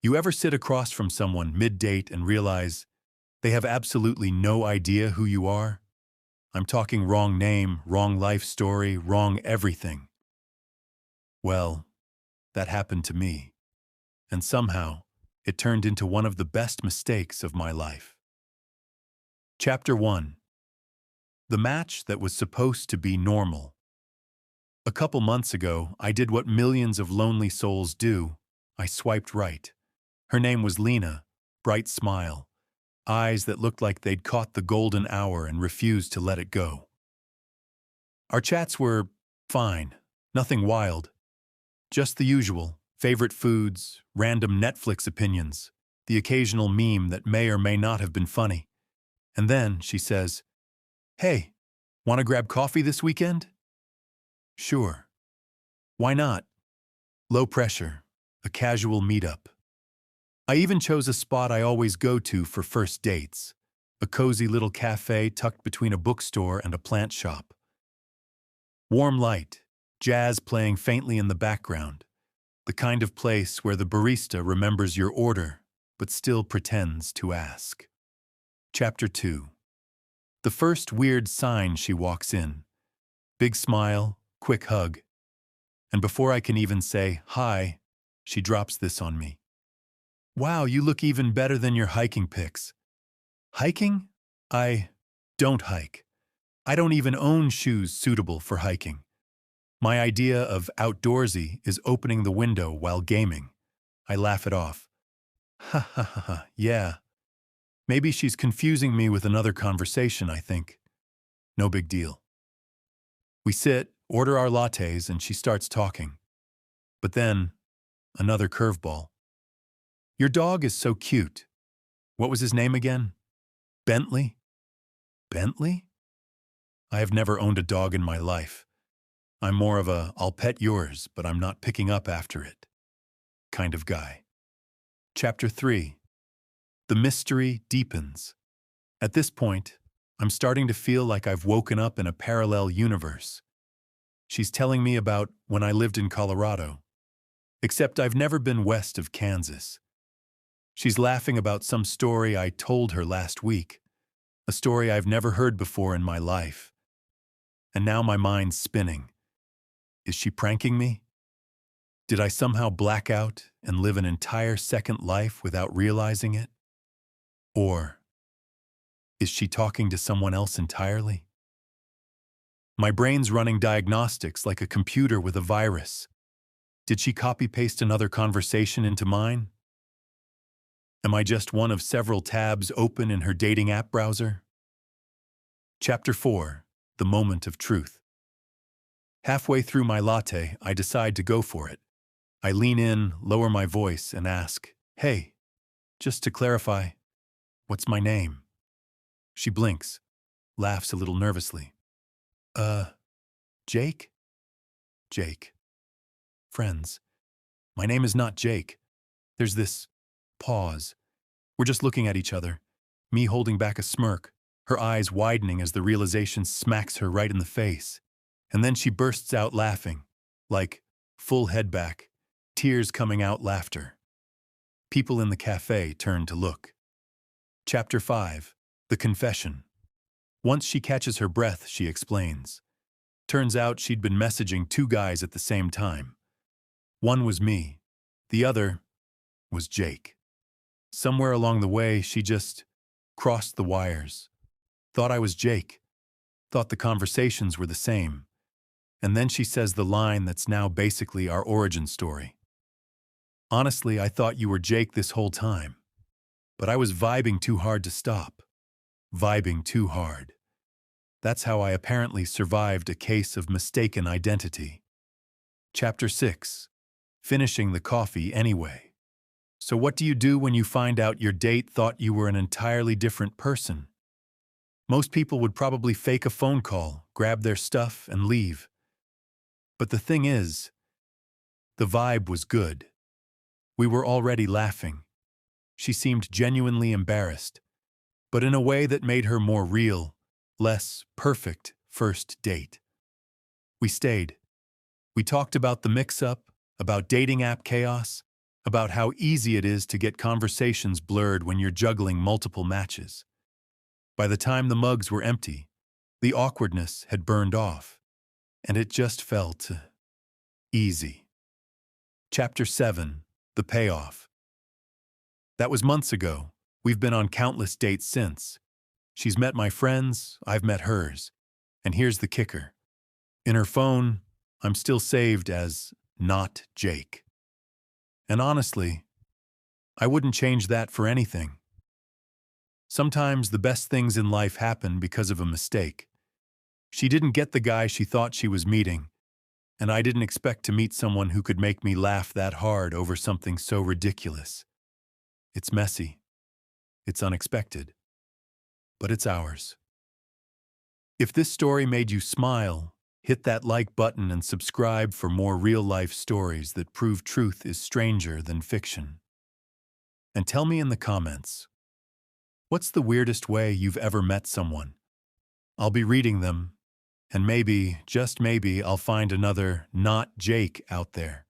You ever sit across from someone mid-date and realize they have absolutely no idea who you are? I'm talking wrong name, wrong life story, wrong everything. Well, that happened to me, and somehow it turned into one of the best mistakes of my life. Chapter 1. The match that was supposed to be normal. A couple months ago, I did what millions of lonely souls do. I swiped right. Her name was Lena, bright smile, eyes that looked like they'd caught the golden hour and refused to let it go. Our chats were fine, nothing wild, just the usual, favorite foods, random Netflix opinions, the occasional meme that may or may not have been funny. And then she says, "Hey, want to grab coffee this weekend?" Sure. Why not? Low pressure, a casual meetup. I even chose a spot I always go to for first dates, a cozy little cafe tucked between a bookstore and a plant shop. Warm light, jazz playing faintly in the background, the kind of place where the barista remembers your order but still pretends to ask. Chapter 2. The first weird sign she walks in. Big smile, quick hug. And before I can even say, "Hi," she drops this on me. "Wow, you look even better than your hiking pics." Hiking? I don't hike. I don't even own shoes suitable for hiking. My idea of outdoorsy is opening the window while gaming. I laugh it off. Ha ha ha ha, yeah. Maybe she's confusing me with another conversation, I think. No big deal. We sit, order our lattes, and she starts talking. But then, another curveball. "Your dog is so cute. What was his name again? Bentley?" Bentley? I have never owned a dog in my life. I'm more of a "I'll pet yours, but I'm not picking up after it" kind of guy. Chapter 3. The mystery deepens. At this point, I'm starting to feel like I've woken up in a parallel universe. She's telling me about when I lived in Colorado, except I've never been west of Kansas. She's laughing about some story I told her last week, a story I've never heard before in my life. And now my mind's spinning. Is she pranking me? Did I somehow black out and live an entire second life without realizing it? Or is she talking to someone else entirely? My brain's running diagnostics like a computer with a virus. Did she copy-paste another conversation into mine? Am I just one of several tabs open in her dating app browser? Chapter 4. The moment of truth. Halfway through my latte, I decide to go for it. I lean in, lower my voice, and ask, "Hey, just to clarify, what's my name?" She blinks, laughs a little nervously. Jake? Jake. Friends. My name is not Jake. There's this pause. We're just looking at each other, me holding back a smirk, her eyes widening as the realization smacks her right in the face. And then she bursts out laughing, like full head back, tears coming out laughter. People in the cafe turn to look. Chapter 5. The confession. Once she catches her breath, she explains. Turns out she'd been messaging two guys at the same time. One was me. The other was Jake. Somewhere along the way, she just crossed the wires. Thought I was Jake. Thought the conversations were the same. And then she says the line that's now basically our origin story. "Honestly, I thought you were Jake this whole time. But I was vibing too hard to stop. Vibing too hard." That's how I apparently survived a case of mistaken identity. Chapter 6. Finishing the coffee anyway. So what do you do when you find out your date thought you were an entirely different person? Most people would probably fake a phone call, grab their stuff, and leave. But the thing is, the vibe was good. We were already laughing. She seemed genuinely embarrassed, but in a way that made her more real, less perfect first date. We stayed. We talked about the mix-up, about dating app chaos, about how easy it is to get conversations blurred when you're juggling multiple matches. By the time the mugs were empty, the awkwardness had burned off, and it just felt easy. Chapter 7. The Payoff. That was months ago. We've been on countless dates since. She's met my friends, I've met hers. And here's the kicker. In her phone, I'm still saved as not Jake. And honestly, I wouldn't change that for anything. Sometimes the best things in life happen because of a mistake. She didn't get the guy she thought she was meeting, and I didn't expect to meet someone who could make me laugh that hard over something so ridiculous. It's messy. It's unexpected. But it's ours. If this story made you smile, hit that like button and subscribe for more real-life stories that prove truth is stranger than fiction. And tell me in the comments, what's the weirdest way you've ever met someone? I'll be reading them, and maybe, just maybe, I'll find another not Jake out there.